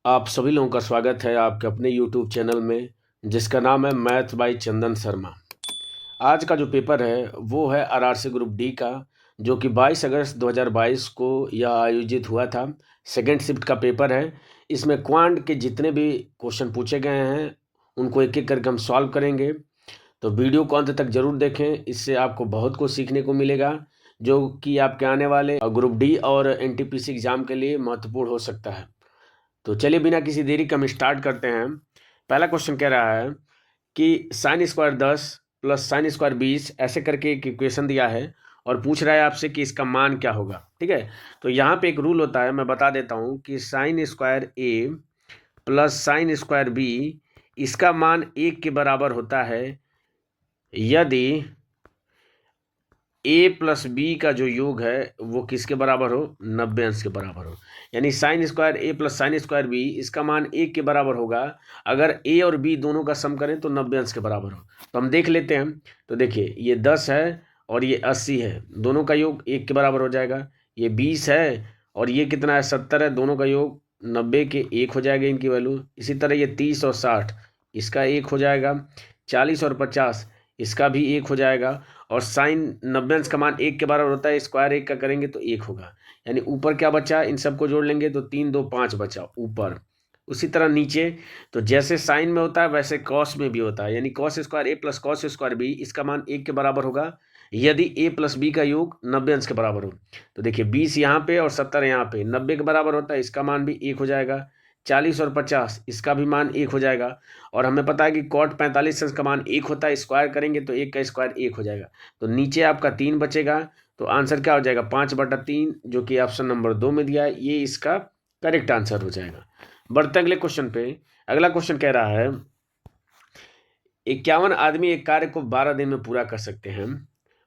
आप सभी लोगों का स्वागत है आपके अपने YouTube चैनल में, जिसका नाम है मैथ बाय चंदन शर्मा। आज का जो पेपर है वो है आरआरसी ग्रुप डी का, जो कि 22 अगस्त 2022 को यह आयोजित हुआ था। सेकेंड शिफ्ट का पेपर है। इसमें क्वांट के जितने भी क्वेश्चन पूछे गए हैं उनको एक एक करके हम सॉल्व करेंगे। तो वीडियो को अंत तक जरूर देखें, इससे आपको बहुत कुछ सीखने को मिलेगा, जो कि आपके आने वाले ग्रुप डी और एनटीपीसी एग्जाम के लिए महत्वपूर्ण हो सकता है। तो चलिए बिना किसी देरी के हम स्टार्ट करते हैं। पहला क्वेश्चन कह रहा है कि sine square 10 plus sine square 20 ऐसे करके एक इक्वेशन दिया है और पूछ रहा है आपसे कि इसका मान क्या होगा। ठीक है, तो यहाँ पे एक रूल होता है, मैं बता देता हूँ कि साइन स्क्वायर ए प्लस साइन स्क्वायर बी इसका मान 1 के बराबर होता है यदि ए प्लस बी का जो योग है वो किसके बराबर हो, 90 अंश के बराबर हो। यानी साइन स्क्वायर ए प्लस साइन स्क्वायर बी इसका मान 1 के बराबर होगा अगर ए और बी दोनों का सम करें तो 90 अंश के बराबर हो। तो हम देख लेते हैं। तो देखिए ये 10 है और ये 80 है, दोनों का योग 1 के बराबर हो जाएगा। ये 20 है और ये कितना है, 70 है, दोनों का योग 90 के 1 हो जाएगा इनकी वैल्यू। इसी तरह ये 30 और 60 इसका 1 हो जाएगा। 40 और 50 इसका भी 1 हो जाएगा। और साइन 90 अंश का मान 1 के बराबर होता है, स्क्वायर 1 का करेंगे तो 1 होगा। यानी ऊपर क्या बचा, इन सबको जोड़ लेंगे तो 3 2 5 बचा ऊपर। उसी तरह नीचे, तो जैसे साइन में होता है वैसे कॉस में भी होता है। यानी कॉस स्क्वायर ए प्लस कॉस स्क्वायर बी इसका मान 1 के बराबर होगा यदि ए प्लस बी का योग 90 अंश के बराबर हो। तो देखिए 20 यहाँ पे और 70 यहाँ पे 90 के बराबर होता है, इसका मान भी 1 हो जाएगा। 40 और 50 इसका भी मान 1 हो जाएगा। और हमें पता है कि कॉट 45 अंश का मान 1 होता है, स्क्वायर करेंगे तो 1 का स्क्वायर 1 हो जाएगा। तो नीचे आपका 3 बचेगा। तो आंसर क्या हो जाएगा, 5/3, जो कि ऑप्शन नंबर 2 में दिया है, ये इसका करेक्ट आंसर हो जाएगा। बढ़ते अगले क्वेश्चन पे। अगला क्वेश्चन कह रहा है 51 आदमी एक कार्य को 12 दिन में पूरा कर सकते हैं।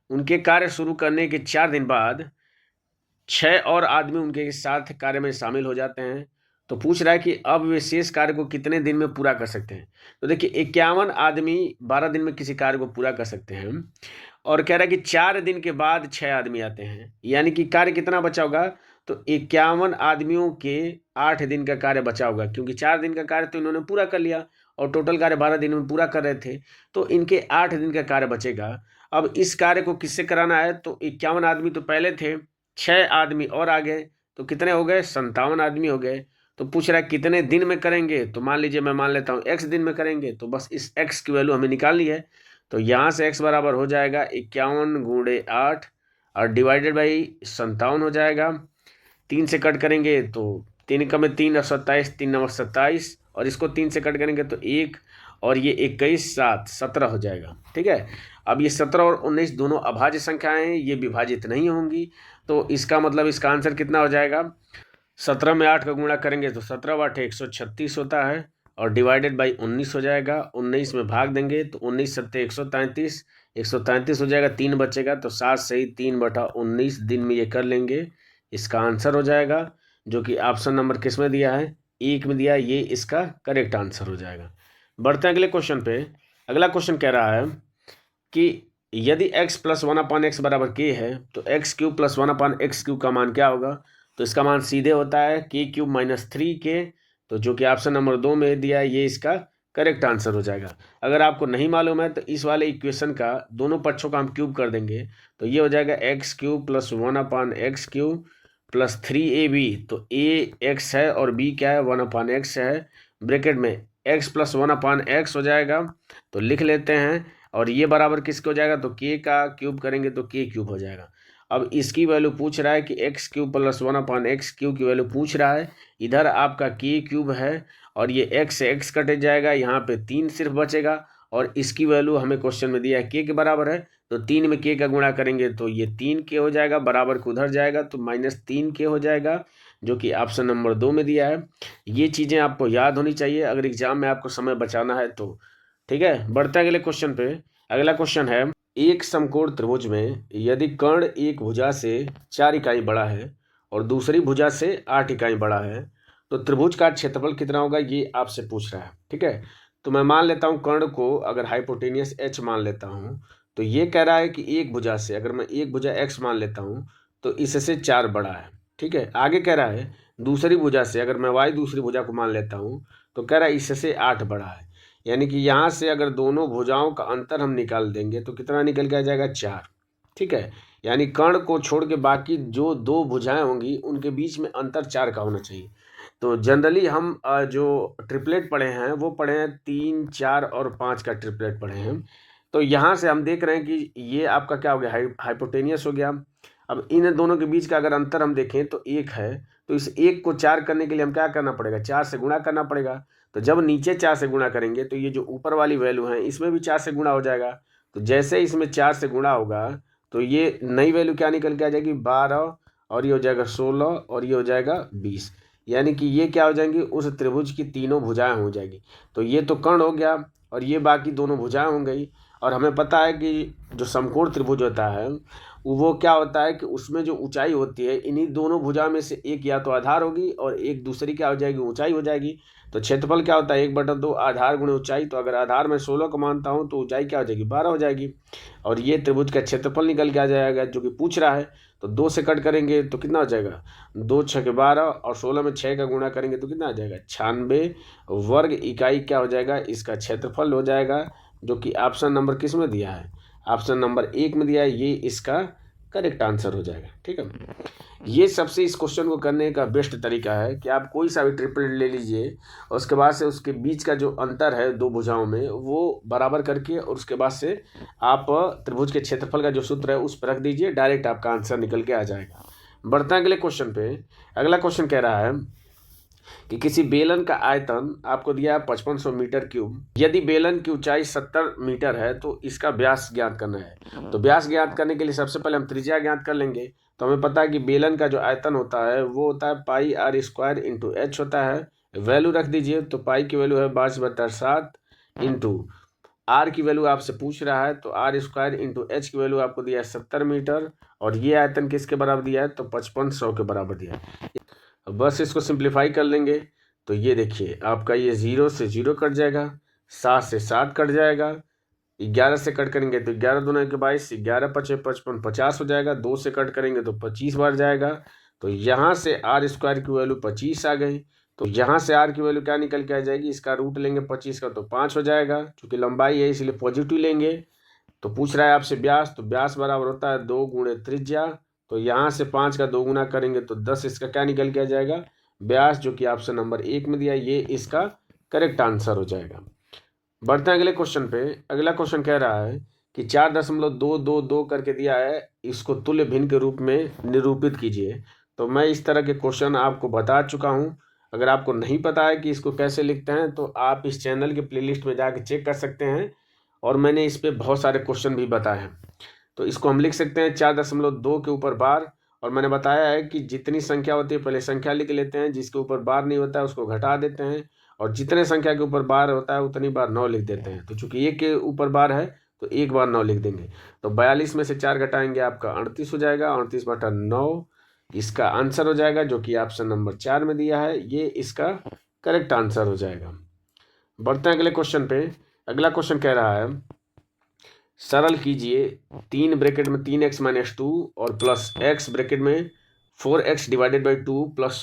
उनके कार्य शुरू करने के 4 दिन बाद 6 और आदमी उनके साथ कार्य में शामिल हो जाते हैं। तो पूछ रहा है कि अब वे शेष कार्य को कितने दिन में पूरा कर सकते हैं। तो देखिए 51 आदमी 12 दिन में किसी कार्य को पूरा कर सकते हैं और कह रहा है कि 4 दिन के बाद 6 आदमी आते हैं, यानी कि कार्य कितना बचा होगा। तो 51 आदमियों के 8 दिन का कार्य बचा होगा, क्योंकि 4 दिन का कार्य तो इन्होंने पूरा कर लिया और टोटल कार्य 12 दिन में पूरा कर रहे थे, तो इनके 8 दिन का कार्य बचेगा। अब इस कार्य को किससे कराना है, तो 51 आदमी तो पहले थे, 6 आदमी और आ गए, तो कितने हो गए, 57 आदमी हो गए। तो पूछ रहा है कितने दिन में करेंगे। तो मान लीजिए मैं मान लेता हूँ x दिन में करेंगे, तो बस इस x की वैल्यू हमें निकालनी है। तो यहाँ से x बराबर हो जाएगा 51 गुणे 8 और डिवाइडेड बाई 57 हो जाएगा। 3 से कट करेंगे तो 3 का में 3 और 27, 3 नंबर 27, और इसको 3 से कट करेंगे तो 1 और ये 21 7 17 हो जाएगा। ठीक है, अब ये 17 और 19 दोनों अभाज्य संख्याएं हैं, ये विभाजित नहीं होंगी। तो इसका मतलब इसका आंसर कितना हो जाएगा, 17 में 8 का गुणा करेंगे तो 17/8 136 होता है और डिवाइडेड बाई 19 हो जाएगा। 19 में भाग देंगे तो 19 सत्ते 133, 133 हो जाएगा, 3 बचेगा, तो 7 सही 3/19 दिन में ये कर लेंगे। इसका आंसर हो जाएगा, जो कि ऑप्शन नंबर किस में दिया है, 1 में दिया है, ये इसका करेक्ट आंसर हो जाएगा। बढ़ते हैं अगले क्वेश्चन पे। अगला क्वेश्चन कह रहा है कि यदि x प्लस 1/x बराबर k है तो x³ प्लस 1/x³ का मान क्या होगा। तो इसका मान सीधे होता है k³ माइनस 3k, तो जो कि ऑप्शन नंबर 2 में दिया है, ये इसका करेक्ट आंसर हो जाएगा। अगर आपको नहीं मालूम है तो इस वाले इक्वेशन का दोनों पक्षों का हम क्यूब कर देंगे, तो ये हो जाएगा x³ plus 1/x³ plus 3ab। तो a x है और b क्या है, 1/x है, ब्रैकेट में x प्लस 1/x हो जाएगा, तो लिख लेते हैं। और ये बराबर किसके हो जाएगा, तो k का क्यूब करेंगे तो k³ हो जाएगा। अब इसकी वैल्यू पूछ रहा है कि x³ प्लस 1/x³ की वैल्यू पूछ रहा है। इधर आपका k³ है और ये x से x कटे जाएगा, यहाँ पे 3 सिर्फ बचेगा और इसकी वैल्यू हमें क्वेश्चन में दिया है k के बराबर है, तो 3 में k का गुणा करेंगे तो ये 3k हो जाएगा, बराबर को उधर जाएगा तो -3k हो जाएगा, जो कि ऑप्शन नंबर 2 में दिया है। ये चीज़ें आपको याद होनी चाहिए अगर एग्जाम में आपको समय बचाना है तो। ठीक है, बढ़ते हैं अगले क्वेश्चन पे। अगला क्वेश्चन है, एक समकोण त्रिभुज में यदि कर्ण एक भुजा से 4 इकाई बड़ा है और दूसरी भुजा से 8 इकाई बड़ा है तो त्रिभुज का क्षेत्रफल कितना होगा, ये आपसे पूछ रहा है। ठीक है, तो मैं मान लेता हूँ कर्ण को अगर हाइपोटेनियस h मान लेता हूँ, तो ये कह रहा है कि एक भुजा से अगर मैं एक भुजा x मान लेता हूँ तो इससे 4 बड़ा है। ठीक है, आगे कह रहा है दूसरी भुजा से, अगर मैं y दूसरी भुजा को मान लेता हूँ, तो कह रहा है इससे 8 बड़ा है। यानी कि यहाँ से अगर दोनों भुजाओं का अंतर हम निकाल देंगे तो कितना निकल के आ जाएगा, 4। ठीक है, यानी कर्ण को छोड़ के बाकी जो 2 भुजाएं होंगी उनके बीच में अंतर 4 का होना चाहिए। तो जनरली हम जो ट्रिपलेट पढ़े हैं वो पढ़े हैं 3, 4 और 5 का ट्रिपलेट पढ़े हैं। तो यहाँ से हम देख रहे हैं कि ये आपका क्या हो गया, हाइपोटेनियस हो गया। अब इन दोनों के बीच का अगर अंतर हम देखें तो 1 है, तो इस 1 को 4 करने के लिए हम क्या करना पड़ेगा, 4 से गुणा करना पड़ेगा। तो जब नीचे 4 से गुणा करेंगे तो ये जो ऊपर वाली वैल्यू है इसमें भी 4 से गुणा हो जाएगा। तो जैसे इसमें 4 से गुणा होगा तो ये नई वैल्यू क्या निकल के आ जाएगी, 12, और ये हो जाएगा 16, और ये हो जाएगा 20। यानी कि ये क्या हो जाएंगी, उस त्रिभुज की तीनों भुजाएं हो जाएगी। तो ये तो कर्ण हो गया और ये बाकी दोनों भुजाएं हो गई। और हमें पता है कि जो समकोण त्रिभुज होता है वो क्या होता है कि उसमें जो ऊंचाई होती है इन्हीं दोनों भुजा में से एक या तो आधार होगी और एक दूसरी क्या हो जाएगी, ऊंचाई हो जाएगी। तो क्षेत्रफल क्या होता है, 1/2 आधार गुणे ऊंचाई। तो अगर आधार में 16 को मानता हूँ तो ऊंचाई क्या हो जाएगी, 12 हो जाएगी। और ये त्रिभुज का क्षेत्रफल निकल के आ जाएगा जो कि पूछ रहा है। तो 2 से कट करेंगे तो कितना हो जाएगा, 2 6 के 12, और 16 में 6 का गुणा करेंगे तो कितना आ जाएगा, 96 वर्ग इकाई क्या हो जाएगा, इसका क्षेत्रफल हो जाएगा। जो कि ऑप्शन नंबर किस में दिया है, ऑप्शन नंबर 1 में दिया है। ये इसका करेक्ट आंसर हो जाएगा। ठीक है, ये सबसे इस क्वेश्चन को करने का बेस्ट तरीका है कि आप कोई सा भी ट्रिपल ले लीजिए और उसके बाद से उसके बीच का जो अंतर है दो भुजाओं में वो बराबर करके, और उसके बाद से आप त्रिभुज के क्षेत्रफल का जो सूत्र है उस पर रख दीजिए, डायरेक्ट आपका आंसर निकल के आ जाएगा। बढ़ते हैं अगले क्वेश्चन पे। अगला क्वेश्चन कह रहा है कि किसी बेलन का आयतन आपको दिया है 5500 मीटर क्यूब। यदि बेलन की ऊंचाई 70 मीटर है तो इसका व्यास ज्ञात करना है। तो व्यास ज्ञात करने के लिए सबसे पहले हम त्रिज्या ज्ञात कर लेंगे। तो हमें पता है कि बेलन का जो आयतन होता है वो होता है पाई आर स्क्वायर इंटू एच होता है। वैल्यू रख दीजिए। तो पाई की वैल्यू है 22/7 इंटू आर की वैल्यू आपसे पूछ रहा है तो आर स्क्वायर इंटू एच की वैल्यू आपको दिया है 70 मीटर, और ये आयतन किसके बराबर दिया है, तो 5500 के बराबर दिया है। अब बस इसको सिंप्लीफाई कर लेंगे तो ये देखिए आपका ये 0 से 0 कट जाएगा, 7 से 7 कट जाएगा, 11 से कट करेंगे तो 11 दूना के 22, 11 पचे 55, 50 हो जाएगा। 2 से कट करेंगे तो 25 बार जाएगा। तो यहाँ से आर स्क्वायर की वैल्यू 25 आ गई। तो यहाँ से आर की वैल्यू क्या निकल के आ जाएगी, इसका रूट लेंगे 25 का तो 5 हो जाएगा। चूँकि लंबाई है इसलिए पॉजिटिव लेंगे। तो पूछ रहा है आपसे व्यास, तो व्यास बराबर होता है 2 गुणे त्रिज्या। तो यहाँ से 5 का 2 गुना करेंगे तो 10 इसका क्या निकल के आ जाएगा, व्यास, जो कि ऑप्शन नंबर 1 में दिया, ये इसका करेक्ट आंसर हो जाएगा। बढ़ते हैं अगले क्वेश्चन पे। अगला क्वेश्चन कह रहा है कि 4.222 करके दिया है, इसको तुल्य भिन्न के रूप में निरूपित कीजिए। तो मैं इस तरह के क्वेश्चन आपको बता चुका हूँ। अगर आपको नहीं पता है कि इसको कैसे लिखते हैं तो आप इस चैनल के प्लेलिस्ट में जाके चेक कर सकते हैं, और मैंने इस पे बहुत सारे क्वेश्चन भी बताए हैं। तो इसको हम लिख सकते हैं 4.2 के ऊपर बार, और मैंने बताया है कि जितनी संख्या होती है पहले संख्या लिख लेते हैं, जिसके ऊपर बार नहीं होता है उसको घटा देते हैं, और जितने संख्या के ऊपर बार होता है उतनी बार 9 लिख देते हैं। तो चूंकि 1 के ऊपर बार है तो 1 बार 9 लिख देंगे। तो 42 में से 4 घटाएंगे आपका 38 हो जाएगा, 38/9 इसका आंसर हो जाएगा, जो कि ऑप्शन नंबर 4 में दिया है, ये इसका करेक्ट आंसर हो जाएगा। बढ़ते हैं अगले क्वेश्चन पे। अगला क्वेश्चन कह रहा है सरल कीजिए 3 ब्रैकेट में 3x - 2 और प्लस x ब्रैकेट में 4x डिवाइडेड बाई 2 प्लस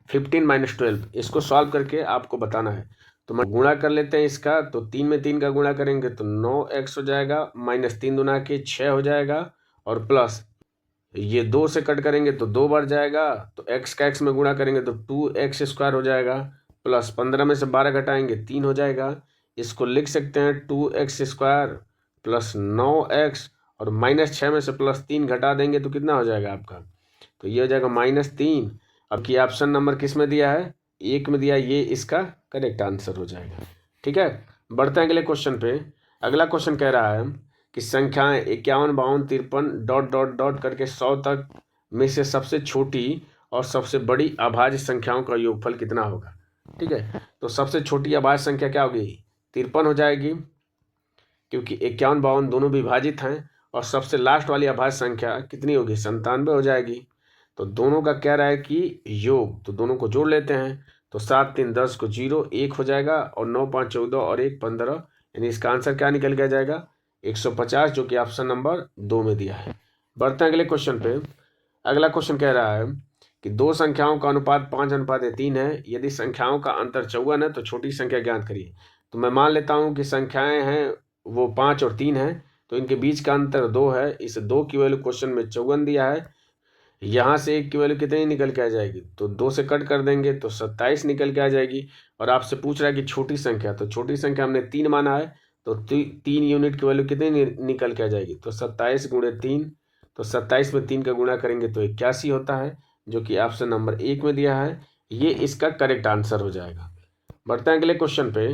15 - 12। इसको सॉल्व करके आपको बताना है। तो मैं गुणा कर लेते हैं इसका। तो 3 में 3 का गुणा करेंगे तो 9x हो जाएगा, -3 दूना के 6 हो जाएगा, और प्लस ये 2 से कट करेंगे तो 2 बार जाएगा। तो x का x में गुणा करेंगे तो 2x स्क्वायर हो जाएगा, प्लस 15 में से 12 घटाएंगे 3 हो जाएगा। इसको लिख सकते हैं 2x स्क्वायर प्लस 9x, और -6 में से +3 घटा देंगे तो कितना हो जाएगा आपका, तो ये हो जाएगा -3। अब की ऑप्शन नंबर किस में दिया है, 1 में दिया, ये इसका करेक्ट आंसर हो जाएगा। ठीक है, बढ़ते हैं अगले क्वेश्चन पे। अगला क्वेश्चन कह रहा है कि संख्याएं 51, 52, 53 ... करके 100 तक में से सबसे छोटी और सबसे बड़ी अभाज्य संख्याओं का योगफल कितना होगा। ठीक है, तो सबसे छोटी अभाज्य संख्या क्या होगी, 53 हो जाएगी, क्योंकि 51, 52 दोनों विभाजित हैं। और सबसे लास्ट वाली अभाज्य संख्या कितनी होगी, 97 हो जाएगी। तो दोनों का कह रहा है कि योग, तो दोनों को जोड़ लेते हैं। तो 7 3 10 को 0 1 हो जाएगा, और 9 5 14 और 1 15, यानी इसका आंसर क्या निकल के आ जाएगा, 150, जो कि ऑप्शन नंबर 2 में दिया है। बढ़ते हैं अगले क्वेश्चन पे। अगला क्वेश्चन कह रहा है कि दो संख्याओं का अनुपात 5:3 है, यदि संख्याओं का अंतर 54 है तो छोटी संख्या ज्ञात करिए। तो मैं मान लेता हूँ कि संख्याएं हैं वो 5 और 3 है, तो इनके बीच का अंतर 2 है। इस 2 की वैल्यू क्वेश्चन में 54 दिया है। यहाँ से 1 की वैल्यू कितनी निकल के आ जाएगी, तो 2 से कट कर देंगे तो 27 निकल के आ जाएगी। और आपसे पूछ रहा है कि छोटी संख्या, तो छोटी संख्या हमने 3 माना है, तो 3 यूनिट की वैल्यू कितनी निकल के आ जाएगी, तो 27 गुणे 3, तो 27 में 3 का गुणा करेंगे तो 81 होता है, जो कि ऑप्शन नंबर 1 में दिया है। ये इसका करेक्ट आंसर हो जाएगा। बढ़ते हैं अगले क्वेश्चन पे।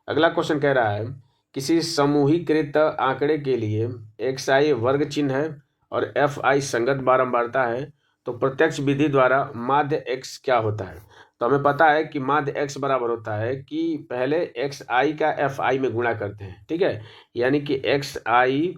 अगला क्वेश्चन कह रहा है किसी समूहीकृत आंकड़े के लिए xi वर्ग चिन्ह है और fi संगत बारंबारता है, तो प्रत्यक्ष विधि द्वारा माध्य x क्या होता है। तो हमें पता है कि माध्य x बराबर होता है कि पहले xi का fi में गुणा करते हैं, ठीक है, यानी कि xi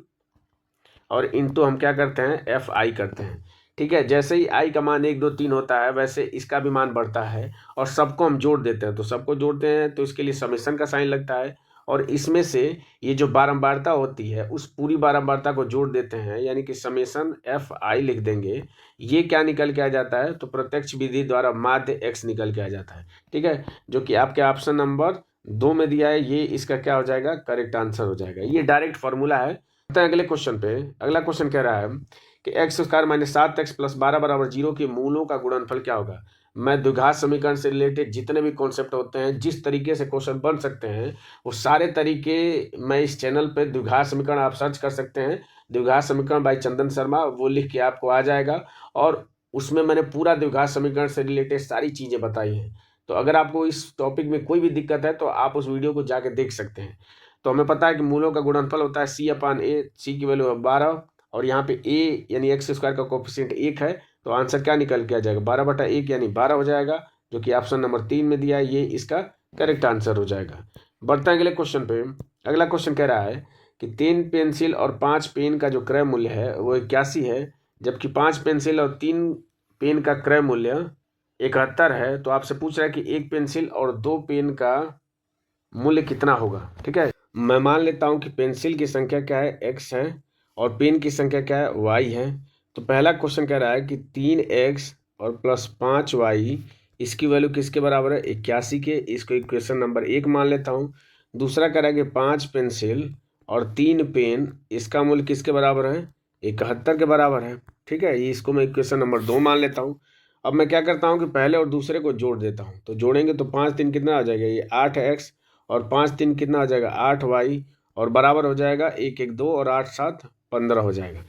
और इंटू हम क्या करते हैं, fi करते हैं, ठीक है। जैसे ही i का मान 1 2 3 होता है वैसे इसका भी मान बढ़ता है और सबको हम जोड़ देते हैं। तो सबको जोड़ते हैं तो इसके लिए समेशन का साइन लगता है और इसमें से ये जो बारंबारता होती है उस पूरी बारंबारता को जोड़ देते हैं, यानी कि समेशन fi लिख देंगे। ये क्या निकल के आ जाता है, तो प्रत्यक्ष विधि द्वारा माध्य x निकल के आ जाता है, ठीक है, जो कि आपके ऑप्शन नंबर 2 में दिया है। ये इसका क्या हो जाएगा, करेक्ट आंसर हो जाएगा। ये डायरेक्ट फॉर्मूला है। अगले क्वेश्चन पे। अगला क्वेश्चन कह रहा है कि x² - 7x + 12 = 0 के मूलों का गुणनफल क्या होगा। मैं द्विघात समीकरण से रिलेटेड जितने भी कॉन्सेप्ट होते हैं, जिस तरीके से क्वेश्चन बन सकते हैं, वो सारे तरीके मैं इस चैनल पे द्विघात समीकरण आप सर्च कर सकते हैं, द्विघात समीकरण बाय चंदन शर्मा, वो लिख के आपको आ जाएगा। और उसमें मैंने पूरा द्विघात समीकरण से रिलेटेड सारी चीज़ें बताई हैं। तो अगर आपको इस टॉपिक में कोई भी दिक्कत है तो आप उस वीडियो को जाके देख सकते हैं। तो हमें पता है कि मूलों का गुणनफल होता है c/a, c की वैल्यू है 12 और यहाँ पे a यानी x² का कोफिशिएंट 1 है, तो आंसर क्या निकल के आ जाएगा, 12/1 यानी 12 हो जाएगा, जो कि ऑप्शन नंबर 3 में दिया है। ये इसका करेक्ट आंसर हो जाएगा। बढ़ते हैं अगले क्वेश्चन पे। अगला क्वेश्चन कह रहा है कि 3 पेंसिल और 5 पेन का जो क्रय मूल्य है वो 81 है, जबकि 5 पेंसिल और 3 पेन का क्रय मूल्य 71 है। तो आपसे पूछ रहा है कि 1 पेंसिल और 2 पेन का मूल्य कितना होगा, ठीक है। मैं मान लेता हूं कि पेंसिल की संख्या क्या है, x है, और पेन की संख्या क्या है, y है। तो पहला क्वेश्चन कह रहा है कि 3x और प्लस 5y, इसकी वैल्यू किसके बराबर है, 81 के। इसको इक्वेशन नंबर 1 मान लेता हूं। दूसरा कह रहा है कि 5 पेंसिल और 3 पेन, इसका मूल्य किसके बराबर है, 71 के बराबर है, ठीक है। ये इसको मैं इक्वेशन नंबर 2 मान लेता हूँ। अब मैं क्या करता हूँ कि पहले और दूसरे को जोड़ देता हूँ। तो जोड़ेंगे तो 5 3 कितना आ जाएगा, ये 8x और 5 3 कितना आ जाएगा, 8y, और बराबर हो जाएगा 1 1 2 और 8 7 15 हो जाएगा।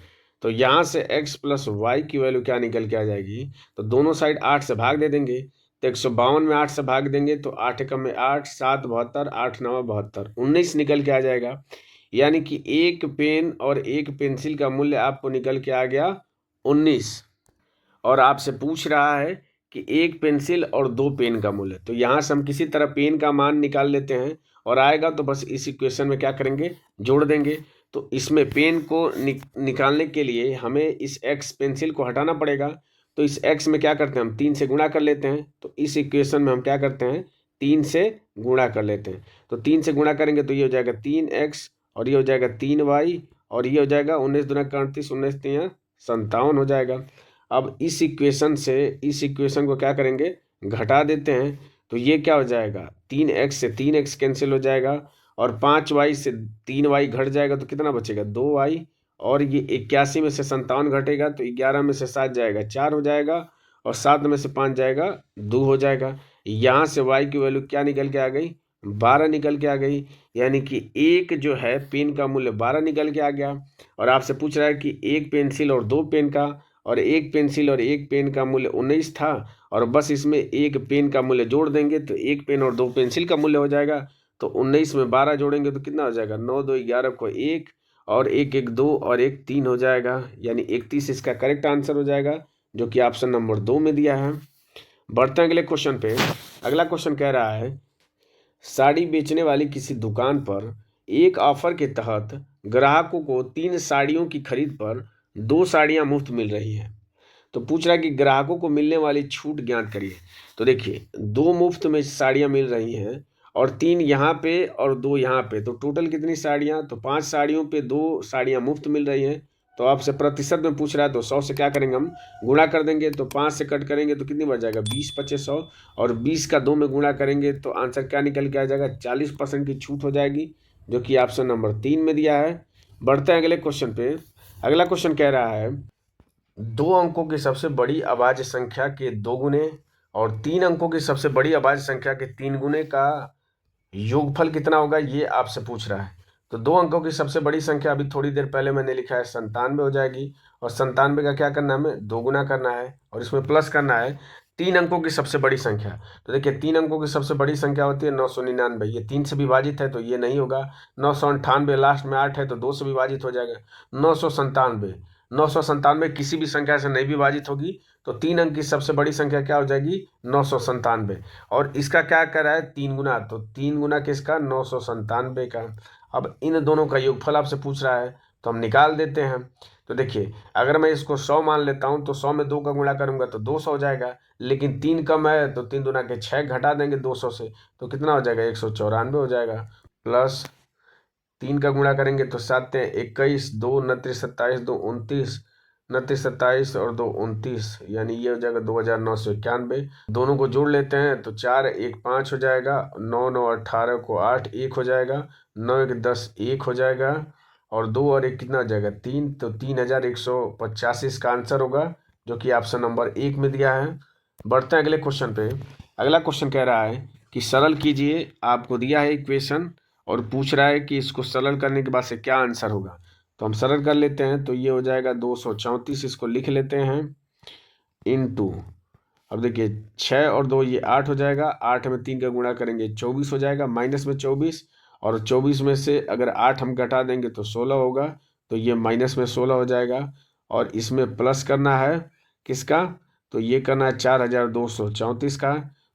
तो यहाँ से x + y की वैल्यू क्या निकल के आ जाएगी, तो दोनों साइड 8 से भाग दे देंगे। तो 152 में 8 से भाग देंगे तो 8 एकम में 8, 7 72, 8 9 72, 19 निकल के आ जाएगा। यानी कि एक पेन और एक पेंसिल का मूल्य आपको निकल के आ गया 19। और आपसे पूछ रहा है कि 1 पेंसिल और 2 पेन का मूल्य। तो यहाँ से हम किसी तरह पेन का मान निकाल लेते हैं और आएगा तो बस इस इक्वेशन में क्या करेंगे, जोड़ देंगे। तो इसमें पेन को निकालने के लिए हमें इस x पेंसिल को हटाना पड़ेगा। तो इस x में क्या करते हैं, हम 3 से गुणा कर लेते हैं। तो इस इक्वेशन में हम क्या करते हैं, 3 से गुणा कर लेते हैं। तो 3 से गुणा करेंगे तो ये हो जाएगा 3x और ये हो जाएगा 3y और ये हो जाएगा 19 दूना 38, 19 3 57 हो जाएगा। अब इस इक्वेशन से इस इक्वेशन को क्या करेंगे, घटा देते हैं। तो ये क्या हो जाएगा, 3x से 3x कैंसिल हो जाएगा और 5y से 3y घट जाएगा तो कितना बचेगा, 2y। और ये 81 में से 57 घटेगा तो 11 में से 7 जाएगा 4 हो जाएगा और 7 में से 5 जाएगा 2 हो जाएगा। यहाँ से y की वैल्यू क्या निकल के आ गई, 12 निकल के आ गई। यानी कि एक जो है पेन का मूल्य 12 निकल के आ गया। और आपसे पूछ रहा है कि 1 पेंसिल और 2 पेन का, और 1 पेंसिल और 1 पेन का मूल्य 19 था और बस इसमें 1 पेन का मूल्य जोड़ देंगे तो 1 पेन और 2 पेंसिल का मूल्य हो जाएगा। तो 19 में 12 जोड़ेंगे तो कितना हो जाएगा, 9 2 11 को 1 और 1 1 2 और 1 3 हो जाएगा, यानी 31 इसका करेक्ट आंसर हो जाएगा, जो कि ऑप्शन नंबर 2 में दिया है। बढ़ते हैं अगले क्वेश्चन पे। अगला क्वेश्चन कह रहा है साड़ी बेचने वाली किसी दुकान पर एक ऑफर के तहत ग्राहकों को 3 साड़ियों की खरीद पर 2 साड़ियां मुफ्त मिल रही हैं। तो पूछ रहा है कि ग्राहकों को मिलने वाली छूट ज्ञात करिए। तो देखिए 2 मुफ्त में साड़ियां मिल रही हैं और 3 यहाँ पे और 2 यहाँ पे, तो टोटल कितनी साड़ियां, तो 5 साड़ियों पे 2 साड़ियां मुफ्त मिल रही हैं। तो आपसे प्रतिशत में पूछ रहा है, तो 100 से क्या करेंगे हम गुणा कर देंगे, तो 5 से कट करेंगे तो कितनी बच जाएगा 20 25 100, और 20 का 2 में गुणा करेंगे तो आंसर क्या निकल के आ जाएगा 40% की छूट हो जाएगी, जो कि ऑप्शन नंबर 3 में दिया है। बढ़ते हैं अगले क्वेश्चन पे। अगला क्वेश्चन कह रहा है 2 अंकों की सबसे बड़ी अभाज्य संख्या के 2 गुने और 3 अंकों की सबसे बड़ी अभाज्य संख्या के 3 गुने का योगफल कितना होगा, ये आपसे पूछ रहा है। तो 2 अंकों की सबसे बड़ी संख्या अभी थोड़ी देर पहले मैंने लिखा है 97 हो जाएगी, और 97 का क्या करना है हमें 2 गुना करना है और इसमें प्लस करना है 3 अंकों की सबसे बड़ी संख्या। तो देखिए 3 अंकों की सबसे बड़ी संख्या होती है 999, ये 3 से विभाजित है तो ये नहीं होगा। 998 लास्ट में 8 है तो 2 से विभाजित हो जाएगा। 997 किसी भी संख्या से नहीं विभाजित होगी, तो 3 अंक की सबसे बड़ी संख्या क्या हो जाएगी 997, और इसका क्या कर रहा है 3 गुना, तो 3 गुना किसका 997 का। अब इन दोनों का योगफल आपसे पूछ रहा है तो हम निकाल देते हैं। तो देखिए अगर मैं इसको 100 मान लेता हूं तो 100 में 2 का गुणा करूंगा तो 200 हो जाएगा, लेकिन 3 कम है तो 3 दूना के 6 घटा देंगे 200 से तो कितना हो जाएगा 194 हो जाएगा, प्लस 3 का गुणा करेंगे तो 7 21, 2 29 27, 2 29, 29 27 और 2 29, यानी ये हो जाएगा 2991। दोनों को जोड़ लेते हैं तो 4 1 5 हो जाएगा, 9 9 18 को 8 1 हो जाएगा, 9 1 10 1 हो जाएगा, और 2 और 1 कितना हो जाएगा 3, तो 3185 इसका आंसर होगा, जो कि ऑप्शन नंबर 1 में दिया है। बढ़ते हैं अगले क्वेश्चन पे। अगला क्वेश्चन कह रहा है कि सरल कीजिए, आपको दिया है इक्वेशन और पूछ रहा है कि इसको सरल करने के बाद से क्या आंसर होगा। तो हम सरल कर लेते हैं, तो ये हो जाएगा 234, इसको लिख लेते हैं इनटू, अब देखिए 6 और 2 ये 8 हो जाएगा, 8 में 3 का गुणा करेंगे 24 हो जाएगा, माइनस में 24, और 24 में से अगर 8 हम घटा देंगे तो 16 होगा, तो ये माइनस में 16 हो जाएगा, और इसमें प्लस करना है किसका, तो ये करना है 4234 का।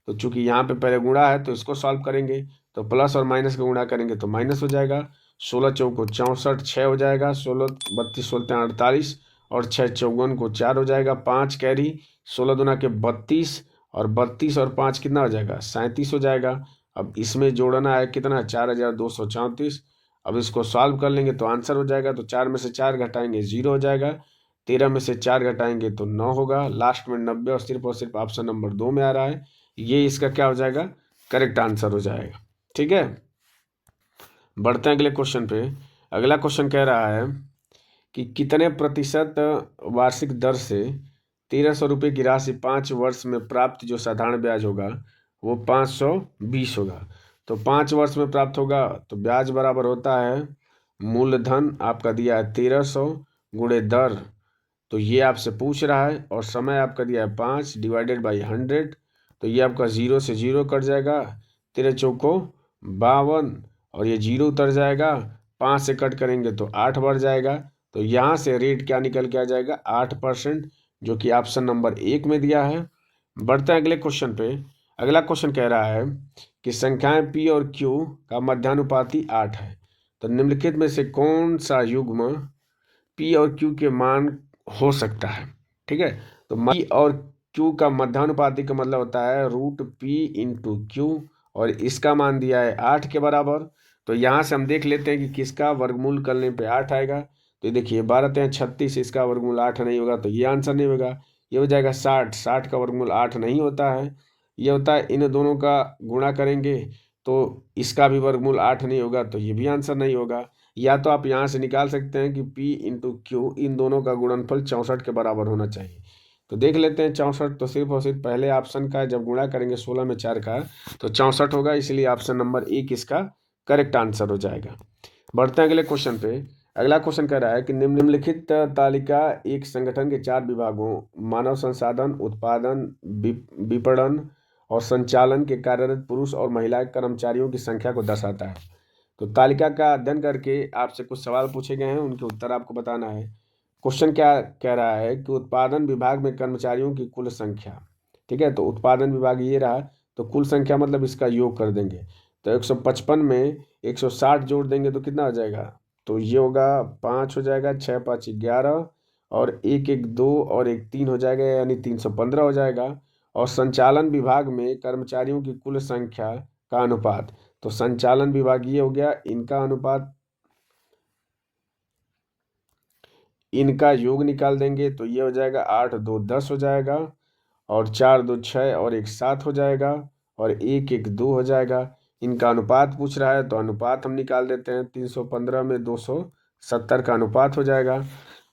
तो चूंकि यहाँ पे पहले गुणा है तो इसको सॉल्व करेंगे, तो प्लस और माइनस का गुणा करेंगे तो माइनस हो जाएगा, 16 चौको 64, 6 हो जाएगा, 16 32 16 48, और 6 54 को 4 हो जाएगा, 5 कैरी, 16 दूना के 32, और 32 और 5 कितना हो जाएगा 37 हो जाएगा। अब इसमें जोड़ना है कितना 4234। अब इसको सॉल्व कर लेंगे तो आंसर हो जाएगा, तो 4 में से 4 घटाएंगे 0 हो जाएगा, 13 में से 4 घटाएंगे तो 9 होगा, लास्ट में 90 और सिर्फ ऑप्शन नंबर 2 में आ रहा है, ये इसका क्या हो जाएगा करेक्ट आंसर हो जाएगा। ठीक है, बढ़ते हैं अगले क्वेश्चन पे। अगला क्वेश्चन कह रहा है कि कितने प्रतिशत वार्षिक दर से 1300 रुपये की राशि 5 वर्ष में प्राप्त जो साधारण ब्याज होगा वो 520 होगा। तो 5 वर्ष में प्राप्त होगा तो ब्याज बराबर होता है मूलधन आपका दिया है 1300 गुणे दर, तो ये आपसे पूछ रहा है, और समय आपका दिया है 5 डिवाइडेड बाई 100, तो ये आपका 0 से 0 कट जाएगा, 13 चौको 52, और ये 0 उतर जाएगा, 5 से कट करेंगे तो 8 बढ़ जाएगा, तो यहाँ से रेट क्या निकल के आ जाएगा 8%, जो कि ऑप्शन नंबर 1 में दिया है। बढ़ते हैं अगले क्वेश्चन पे। अगला क्वेश्चन कह रहा है कि संख्याएं पी और क्यू का मध्यानुपाती 8 है, तो निम्नलिखित में से कौन सा युग्म पी और क्यू के मान हो सकता है। ठीक है, तो पी और क्यू का मध्यानुपाती का मतलब होता है √p/q, और इसका मान दिया है 8 के बराबर। तो यहाँ से हम देख लेते हैं कि किसका वर्गमूल करने पे 8 आएगा। तो देखिए 12 × 36, इसका वर्गमूल 8 नहीं होगा तो ये आंसर नहीं होगा, ये हो जाएगा 60, 60 का वर्गमूल 8 नहीं होता है, ये होता है इन दोनों का गुणा करेंगे तो इसका भी वर्गमूल 8 नहीं होगा, तो ये भी आंसर नहीं होगा। या तो आप यहाँ से निकाल सकते हैं कि p/q इन दोनों का गुणनफल 64 के बराबर होना चाहिए। तो देख लेते हैं 64, तो सिर्फ और सिर्फ पहले ऑप्शन का जब गुणा करेंगे 16 में 4 का तो 64 होगा, इसलिए ऑप्शन नंबर 1 इसका करेक्ट आंसर हो जाएगा। बढ़ते हैं अगले क्वेश्चन पे। अगला क्वेश्चन कह रहा है कि निम्नलिखित तालिका एक संगठन के 4 विभागों मानव संसाधन, उत्पादन, विपणन और संचालन के कार्यरत पुरुष और महिला कर्मचारियों की संख्या को दर्शाता है। तो तालिका का अध्ययन करके आपसे कुछ सवाल पूछे गए हैं, उनके उत्तर आपको बताना है। क्वेश्चन क्या कह रहा है कि उत्पादन विभाग में कर्मचारियों की कुल संख्या, ठीक है, तो उत्पादन विभाग ये रहा, तो कुल संख्या मतलब इसका योग कर देंगे, तो 155 में 160 जोड़ देंगे तो कितना हो जाएगा, तो ये होगा 5 हो जाएगा, 6 5 11, और 1 1 2 और 1 3 हो जाएगा, यानी 315 हो जाएगा। और संचालन विभाग में कर्मचारियों की कुल संख्या का अनुपात, तो संचालन विभाग ये हो गया, इनका अनुपात इनका योग निकाल देंगे तो ये हो जाएगा 8 2 10 हो जाएगा, और 4 2 6 और 1 7 हो जाएगा, और 1 1 2 हो जाएगा। इनका अनुपात पूछ रहा है तो अनुपात हम निकाल देते हैं। 315 में 270 का अनुपात हो जाएगा।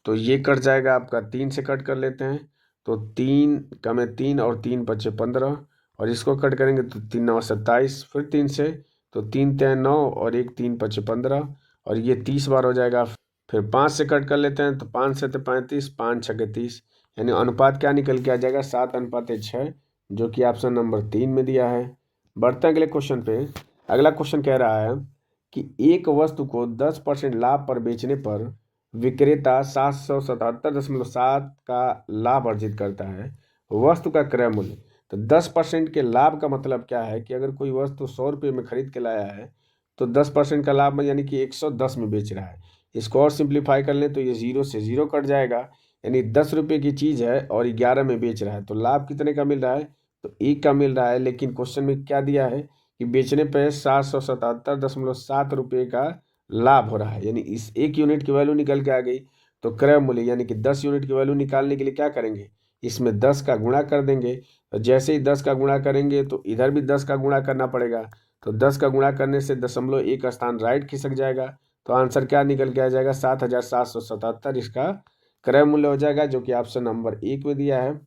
तो ये कट जाएगा आपका, 3 से कट कर लेते हैं तो 3 का में 3 और 3 बचे 15, और इसको कट करेंगे तो 3 9 27, फिर 3 से तो 3 3 9 और 1 3 बचे 15, और ये 30 बार हो जाएगा। फिर 5 से कट कर लेते हैं तो 5 से 35, 5 6 30, यानी अनुपात क्या निकल के आ जाएगा 7:6, जो कि ऑप्शन नंबर 3 में दिया है। बढ़ते हैं अगले क्वेश्चन पे। अगला क्वेश्चन कह रहा है कि एक वस्तु को 10% लाभ पर बेचने पर विक्रेता 777.7 का लाभ अर्जित करता है। वस्तु का क्रय मूल्य, तो 10% के लाभ का मतलब क्या है कि अगर कोई वस्तु 100 रुपये में खरीद के लाया है तो 10% का लाभ में यानी कि 110 में बेच रहा है। इसको और सिंप्लीफाई कर लें तो ये 0 से 0 कट जाएगा, यानी 10 रुपये की चीज़ है और 11 में बेच रहा है, तो लाभ कितने का मिल रहा है, तो 1 का मिल रहा है। लेकिन क्वेश्चन में क्या दिया है कि बेचने पे 777.7 रुपये का लाभ हो रहा है, यानी इस 1 यूनिट की वैल्यू निकल के आ गई। तो क्रय मूल्य यानी कि 10 यूनिट की वैल्यू निकालने के लिए क्या करेंगे, इसमें 10 का गुणा कर देंगे। तो जैसे ही 10 का गुणा करेंगे तो इधर भी 10 का गुणा करना पड़ेगा। तो 10 का गुणा करने से 0.1 स्थान राइट खिसक जाएगा। तो आंसर क्या निकल के आ जाएगा, 7,777 इसका क्रय मूल्य हो जाएगा, जो कि ऑप्शन नंबर 1 में दिया है।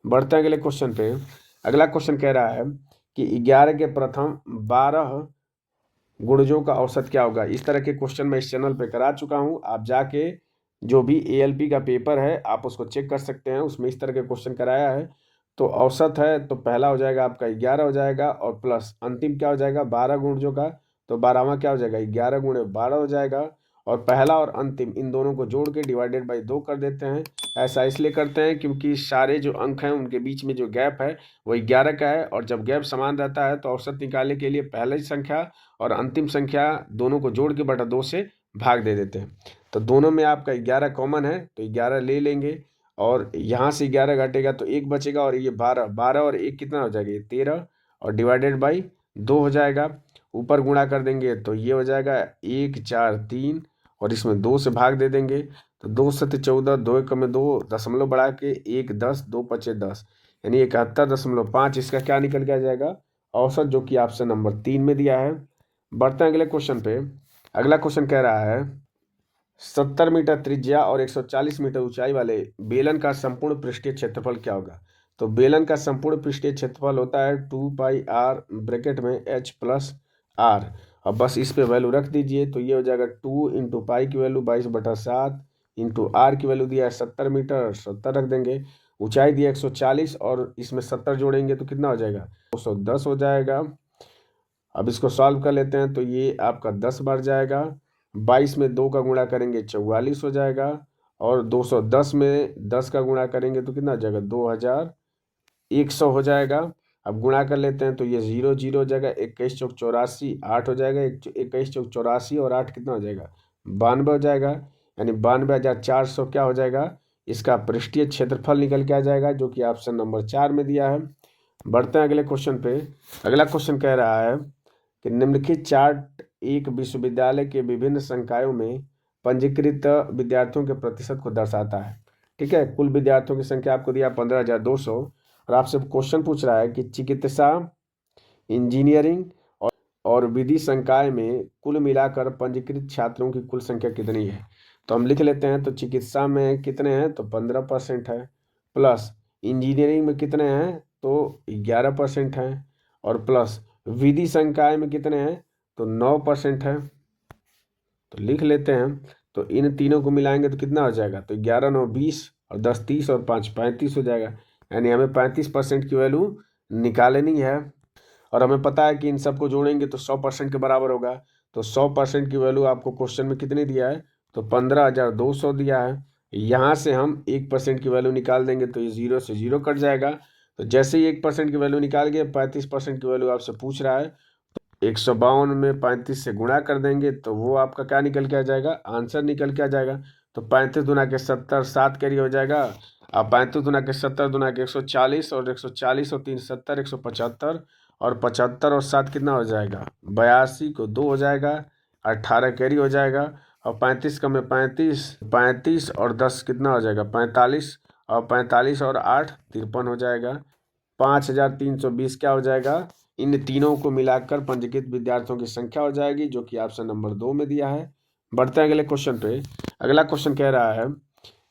बढ़ते हैं अगले क्वेश्चन पे। अगला क्वेश्चन कह रहा है कि 11 के प्रथम 12 गुणजों का औसत क्या होगा। इस तरह के क्वेश्चन मैं इस चैनल पे करा चुका हूँ, आप जाके जो भी ALP का पेपर है आप उसको चेक कर सकते हैं, उसमें इस तरह के क्वेश्चन कराया है। तो औसत है तो पहला हो जाएगा आपका 11 हो जाएगा, और प्लस अंतिम क्या हो जाएगा 12 गुणजों का, तो 12वां क्या हो जाएगा 11 गुणे 12 हो जाएगा, और पहला और अंतिम इन दोनों को जोड़ के डिवाइडेड बाई 2 कर देते हैं। ऐसा इसलिए करते हैं क्योंकि सारे जो अंक हैं उनके बीच में जो गैप है वो 11 का है, और जब गैप समान रहता है तो औसत निकालने के लिए पहली संख्या और अंतिम संख्या दोनों को जोड़ के बटा 2 से भाग दे देते हैं। तो दोनों में आपका 11 कॉमन है तो 11 ले लेंगे, और यहाँ से 11 घटेगा तो 1 बचेगा, और ये 12 और 1 कितना हो जाएगा, ये 13, और डिवाइडेड बाई 2 हो जाएगा। ऊपर गुणा कर देंगे तो ये हो जाएगा 1 4 3, और इसमें 2 से भाग दे देंगे तो 2 7 14, 2 1 में 2 दशमलव बढ़ा के 1 10, 2 5 10, यानी 71.5 इसका क्या निकल के आ जाएगा औसत, जो कि ऑप्शन नंबर 3 में दिया है। बढ़ते हैं अगले क्वेश्चन पे। अगला क्वेश्चन कह रहा है 70 मीटर त्रिज्या और 140 मीटर ऊंचाई वाले बेलन का संपूर्ण पृष्ठीय क्षेत्रफल क्या होगा। तो बेलन का संपूर्ण पृष्ठीय क्षेत्रफल होता है 2πr ब्रैकेट में h प्लस r। अब बस इस पे वैल्यू रख दीजिए तो ये हो जाएगा 2 इंटू पाई की वैल्यू 22/7 इंटू आर की वैल्यू दिया है 70 मीटर, 70 रख देंगे। ऊंचाई दिया 140 और इसमें 70 जोड़ेंगे तो कितना हो जाएगा 210 हो जाएगा। अब इसको सॉल्व कर लेते हैं तो ये आपका 10 बार जाएगा, 22 में 2 का गुणा करेंगे 44 हो जाएगा, और 210 में 10 का गुणा करेंगे तो कितना हो जाएगा 2100 हो जाएगा। अब गुणा कर लेते हैं तो ये 0 0 हो जाएगा, 21 चौक 84 8 हो जाएगा, 21 चौक 84 और 8 कितना हो जाएगा 92 हो जाएगा, यानी 92,400 क्या हो जाएगा इसका पृष्ठीय क्षेत्रफल निकल के आ जाएगा, जो कि ऑप्शन नंबर 4 में दिया है। बढ़ते हैं अगले क्वेश्चन पे। अगला क्वेश्चन कह रहा है कि निम्नलिखित चार्ट एक विश्वविद्यालय के विभिन्न संकायों में पंजीकृत विद्यार्थियों के प्रतिशत को दर्शाता है। ठीक है, कुल विद्यार्थियों की संख्या आपको दिया 15,200, और आपसे क्वेश्चन पूछ रहा है कि चिकित्सा, इंजीनियरिंग और विधि संकाय में कुल मिलाकर पंजीकृत छात्रों की कुल संख्या कितनी है। तो हम लिख लेते हैं, तो चिकित्सा में कितने हैं तो 15% है, प्लस इंजीनियरिंग में कितने हैं तो 11% हैं, और प्लस विधि संकाय में कितने हैं तो 9% है। तो लिख लेते हैं, तो इन तीनों को मिलाएंगे तो कितना हो जाएगा तो 11 9 20 और 10 30 और 5 35 हो जाएगा, यानी हमें 35% की वैल्यू निकालनी है। और हमें पता है कि इन सबको जोड़ेंगे तो 100% के बराबर होगा। तो 100% की वैल्यू आपको क्वेश्चन में कितनी दिया है तो 15,200 दिया है। यहाँ से हम 1% की वैल्यू निकाल देंगे तो ये 0 से 0 कट जाएगा। तो जैसे ही 1% की वैल्यू निकाल गए 35% की वैल्यू आपसे पूछ रहा है, 152 में 35 से गुणा कर देंगे तो वो आपका क्या निकल के आ जाएगा आंसर निकल के आ जाएगा। तो 35 दूना के 70 7 कैरी हो जाएगा। अब 35 दूना के 70 दूना के 140 और 140 और 3 70 175 और 75 और 7 कितना हो जाएगा 82 को 2 हो जाएगा, 18 कैरी हो जाएगा। और 35 का में 35 और 10 कितना हो जाएगा 45, और 45 और 8 53 हो जाएगा। 5320 क्या हो जाएगा, इन तीनों को मिलाकर पंजीकृत विद्यार्थियों की संख्या हो जाएगी, जो कि ऑप्शन नंबर 2 में दिया है। बढ़ते हैं अगले क्वेश्चन पे। अगला क्वेश्चन कह रहा है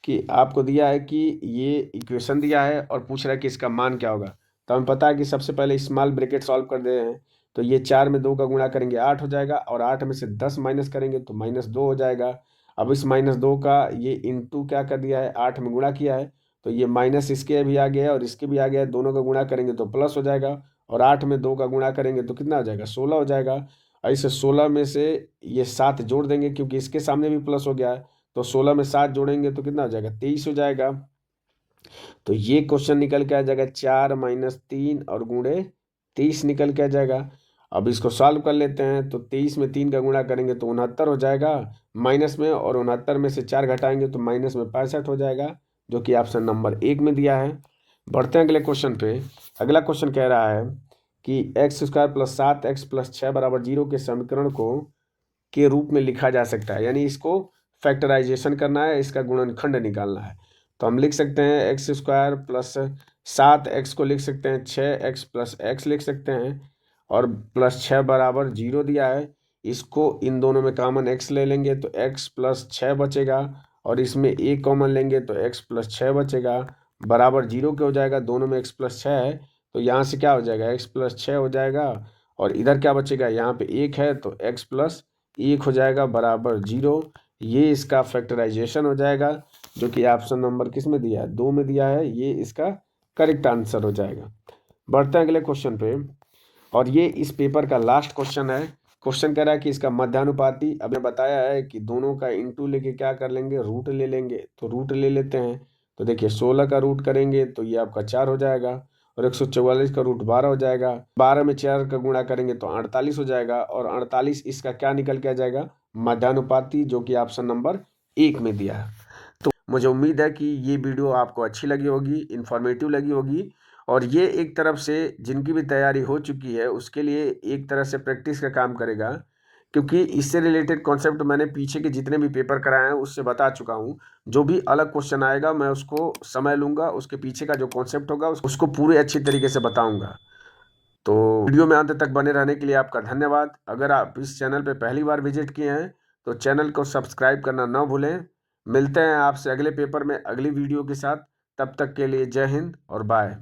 कि आपको दिया है कि ये इक्वेशन दिया है और पूछ रहा है कि इसका मान क्या होगा। तो हमें पता है कि सबसे पहले स्मॉल ब्रैकेट सॉल्व कर दे हैं, तो ये 4 में 2 का गुणा करेंगे 8 हो जाएगा, और 8 में से 10 माइनस करेंगे तो -2 हो जाएगा। अब इस -2 का ये इंटू क्या कर दिया है, 8 में गुणा किया है, तो ये माइनस इसके भी आ गया है और इसके भी आ गया है, दोनों का गुणा करेंगे तो प्लस हो जाएगा, और 8 में 2 का गुणा करेंगे तो कितना हो जाएगा 16 हो जाएगा। और इस 16 में से ये 7 जोड़ देंगे क्योंकि इसके सामने भी प्लस हो गया है, तो 16 में 7 जोड़ेंगे तो कितना हो जाएगा 23 हो जाएगा। तो ये क्वेश्चन निकल के आ जाएगा 4 - 3 और गुणे 23 निकल के आ जाएगा। अब इसको सॉल्व कर लेते हैं, तो 23 में 3 का गुणा करेंगे तो 69 हो जाएगा माइनस में, और 69 में से 4 घटाएंगे तो माइनस में 65 हो जाएगा, जो कि ऑप्शन नंबर 1 में दिया है। बढ़ते हैं अगले क्वेश्चन पे। अगला क्वेश्चन कह रहा है कि x² + 7x + 6 = 0 के समीकरण को के रूप में लिखा जा सकता है, यानी इसको फैक्टराइजेशन करना है, इसका गुणनखंड निकालना है। तो हम लिख सकते हैं x² + 7x को लिख सकते हैं 6x + x लिख सकते हैं, और +6 = 0 दिया है। इसको इन दोनों में कॉमन x ले लेंगे तो x + 6 बचेगा, और इसमें एक कॉमन लेंगे तो x + 6 बचेगा, बराबर 0 के हो जाएगा। दोनों में x + 6 है तो यहाँ से क्या हो जाएगा x + 6 हो जाएगा, और इधर क्या बचेगा, यहाँ पे 1 है तो x + 1 हो जाएगा बराबर 0। ये इसका फैक्टराइजेशन हो जाएगा, जो कि ऑप्शन नंबर किस में दिया है 2 में दिया है। ये इसका करेक्ट आंसर हो जाएगा। बढ़ते हैं अगले क्वेश्चन पे, और ये इस पेपर का लास्ट क्वेश्चन है। क्वेश्चन कह रहा है कि इसका मध्यानुपाती, अभी बताया है कि दोनों का इंटू लेके क्या कर लेंगे, रूट ले लेंगे, तो रूट ले लेते हैं। तो देखिए 16 का रूट करेंगे तो ये आपका 4 हो जाएगा, और 144 का रूट 12 हो जाएगा। 12 में 4 का गुणा करेंगे तो 48 हो जाएगा, और 48 इसका क्या निकल के आ जाएगा, मध्यानुपाती, जो कि ऑप्शन नंबर 1 में दिया है। तो मुझे उम्मीद है कि ये वीडियो आपको अच्छी लगी होगी, इन्फॉर्मेटिव लगी होगी, और ये एक तरफ से जिनकी भी तैयारी हो चुकी है उसके लिए एक तरह से प्रैक्टिस का काम करेगा, क्योंकि इससे रिलेटेड कॉन्सेप्ट मैंने पीछे के जितने भी पेपर कराए हैं उससे बता चुका हूँ। जो भी अलग क्वेश्चन आएगा मैं उसको समय लूँगा, उसके पीछे का जो कॉन्सेप्ट होगा उसको पूरे अच्छी तरीके से बताऊँगा। तो वीडियो में अंत तक बने रहने के लिए आपका धन्यवाद। अगर आप इस चैनल पर पहली बार विजिट किए हैं तो चैनल को सब्सक्राइब करना ना भूलें। मिलते हैं आपसे अगले पेपर में अगली वीडियो के साथ। तब तक के लिए जय हिंद और बाय।